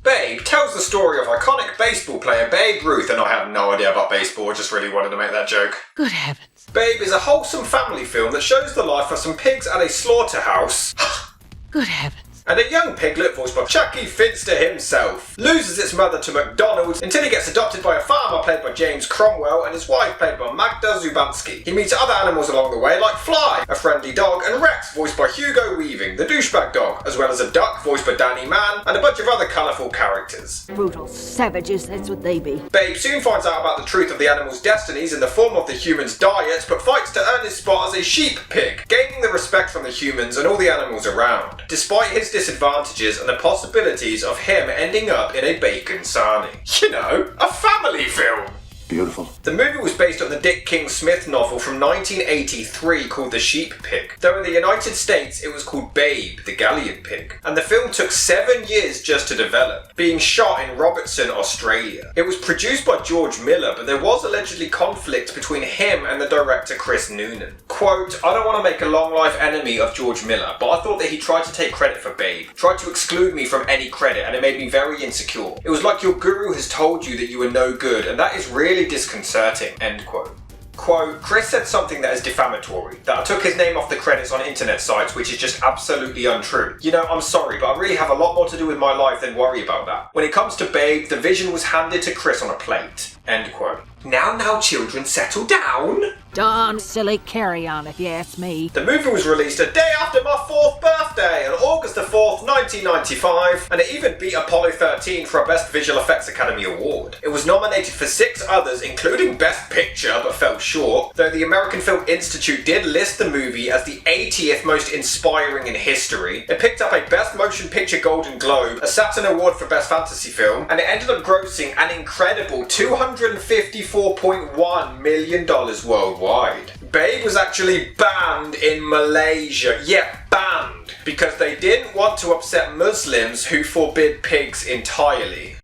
Babe tells the story of iconic baseball player Babe Ruth, and I had no idea about baseball, I just really wanted to make that joke. Good heavens. Babe is a wholesome family film that shows the life of some pigs at a slaughterhouse. Good heavens. And a young piglet voiced by Chucky Finster himself loses its mother to McDonald's until he gets adopted by a farmer played by James Cromwell and his wife played by Magda Zubanski. He meets other animals along the way like Fly, a friendly dog, and Rex voiced by Hugo Weaving, the douchebag dog, as well as a duck voiced by Danny Mann and a bunch of other colourful characters. Brutal savages, that's what they be. Babe soon finds out about the truth of the animals' destinies in the form of the humans' diet, but fights to earn his spot as a sheep pig, gaining the respect from the humans and all the animals around, despite his disadvantages and the possibilities of him ending up in a bacon sarnie. You know, a family film! Beautiful. The movie was based on the Dick King Smith novel from 1983 called The Sheep Pig, though in the United States it was called Babe, the Galleon Pig, and the film took 7 years just to develop, being shot in Robertson, Australia. It was produced by George Miller, but there was allegedly conflict between him and the director Chris Noonan. Quote, I don't want to make a long life enemy of George Miller, but I thought that he tried to take credit for Babe, tried to exclude me from any credit, and it made me very insecure. It was like your guru has told you that you are no good, and that is really disconcerting, end quote. Quote, Chris said something that is defamatory, that I took his name off the credits on internet sites, which is just absolutely untrue. You know, I'm sorry, but I really have a lot more to do with my life than worry about that. When it comes to Babe, the vision was handed to Chris on a plate, end quote. Now children, settle down. Darn silly carry-on, if you ask me. The movie was released a day after my 4th birthday, on August the 4th, 1995, and it even beat Apollo 13 for a Best Visual Effects Academy Award. It was nominated for 6 others, including Best Picture, but fell short, though the American Film Institute did list the movie as the 80th most inspiring in history. It picked up a Best Motion Picture Golden Globe, a Saturn Award for Best Fantasy Film, and it ended up grossing an incredible $254.1 million worldwide. Babe was actually banned in Malaysia. Yeah, banned. Because they didn't want to upset Muslims who forbid pigs entirely.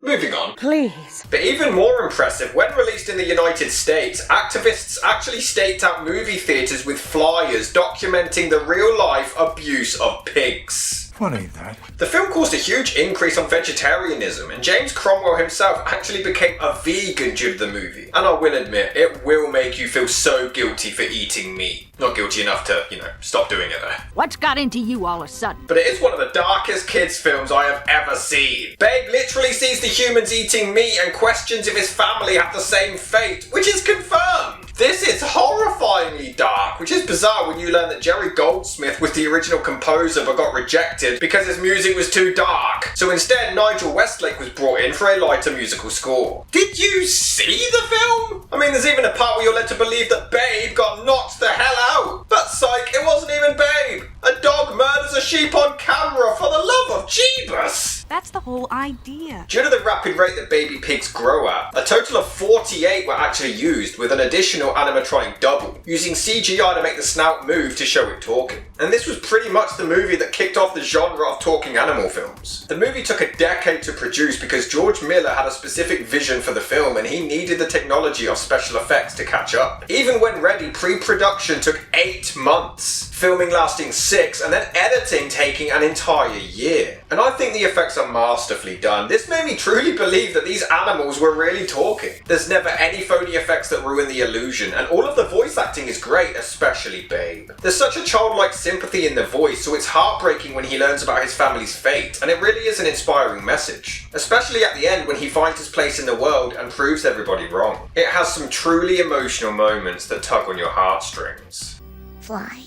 Moving on. Please. But even more impressive, when released in the United States, activists actually staked out movie theatres with flyers documenting the real-life abuse of pigs. What ain't that? The film caused a huge increase on vegetarianism, and James Cromwell himself actually became a vegan due to the movie. And I will admit, it will make you feel so guilty for eating meat. Not guilty enough to, stop doing it though. What's got into you all of a sudden? But it is one of the darkest kids films I have ever seen. Babe literally sees the humans eating meat and questions if his family have the same fate, which is confirmed. This is horrifyingly dark, which is bizarre when you learn that Jerry Goldsmith was the original composer but got rejected because his music was too dark. So instead, Nigel Westlake was brought in for a lighter musical score. Did you see the film? I mean, there's even a part where you're led to believe that Babe got knocked the hell out. But psych, it wasn't even Babe. A dog murders a sheep on camera, for the love of Jeebus. That's the whole idea. Due to the rapid rate that baby pigs grow at, a total of 48 were actually used, with an additional animatronic double, using CGI to make the snout move to show it talking. And this was pretty much the movie that kicked off the genre of talking animal films. The movie took a decade to produce because George Miller had a specific vision for the film and he needed the technology of special effects to catch up. Even when ready, pre-production took 8 months, filming lasting 6, and then editing taking an entire year. And I think the effects are masterfully done. This made me truly believe that these animals were really talking. There's never any phony effects that ruin the illusion, and all of the voice acting is great, especially Babe. There's such a childlike sympathy in the voice, so it's heartbreaking when he learns about his family's fate, and it really is an inspiring message. Especially at the end when he finds his place in the world and proves everybody wrong. It has some truly emotional moments that tug on your heartstrings. Fly.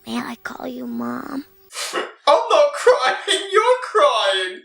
May I call you Mom? I'm not crying, you're crying!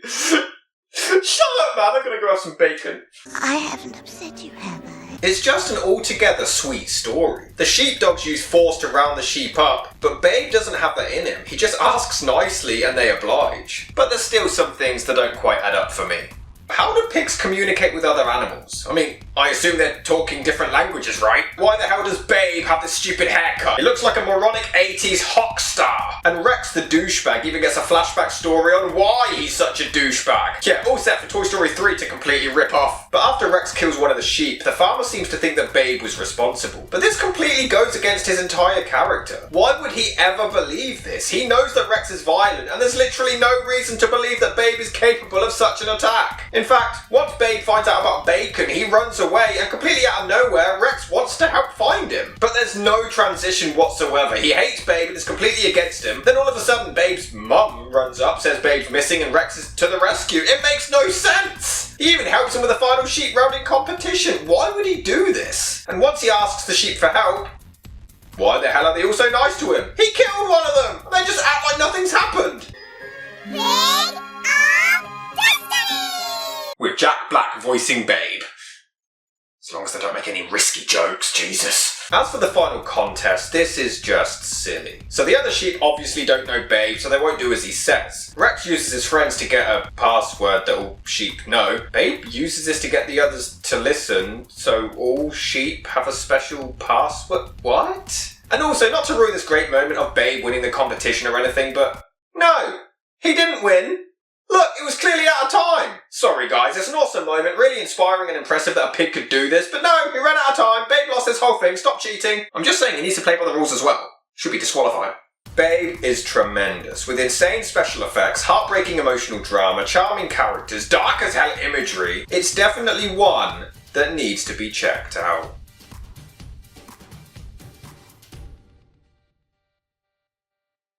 Shut up, man, I'm gonna go have some bacon. I haven't upset you, have I? It's just an altogether sweet story. The sheepdogs use force to round the sheep up, but Babe doesn't have that in him. He just asks nicely and they oblige. But there's still some things that don't quite add up for me. How do pigs communicate with other animals? I mean, I assume they're talking different languages, right? Why the hell does Babe have this stupid haircut? It looks like a moronic 80s hock star. And Rex the douchebag even gets a flashback story on why he's such a douchebag. Yeah, all set for Toy Story 3 to completely rip off. But after Rex kills one of the sheep, the farmer seems to think that Babe was responsible. But this completely goes against his entire character. Why would he ever believe this? He knows that Rex is violent, and there's literally no reason to believe that Babe is capable of such an attack. In fact, once Babe finds out about Bacon, he runs away, and completely out of nowhere, Rex wants to help find him. But there's no transition whatsoever. He hates Babe and is completely against him. Then all of a sudden, Babe's mum runs up, says Babe's missing, and Rex is to the rescue. It makes no sense! He even helps him with the final sheep rounding competition. Why would he do this? And once he asks the sheep for help, why the hell are they all so nice to him? He killed one of them! And they just act like nothing's happened! With Jack Black voicing Babe. As long as they don't make any risky jokes, Jesus. As for the final contest, this is just silly. So the other sheep obviously don't know Babe, so they won't do as he says. Rex uses his friends to get a password that all sheep know. Babe uses this to get the others to listen, so all sheep have a special password. What? And also, not to ruin this great moment of Babe winning the competition or anything, but no, he didn't win. Look, it was clearly out of time. Sorry guys, it's an awesome moment, really inspiring and impressive that a pig could do this, but no, he ran out of time, Babe lost this whole thing, stop cheating. I'm just saying he needs to play by the rules as well. Should be disqualified. Babe is tremendous, with insane special effects, heartbreaking emotional drama, charming characters, dark as hell imagery. It's definitely one that needs to be checked out.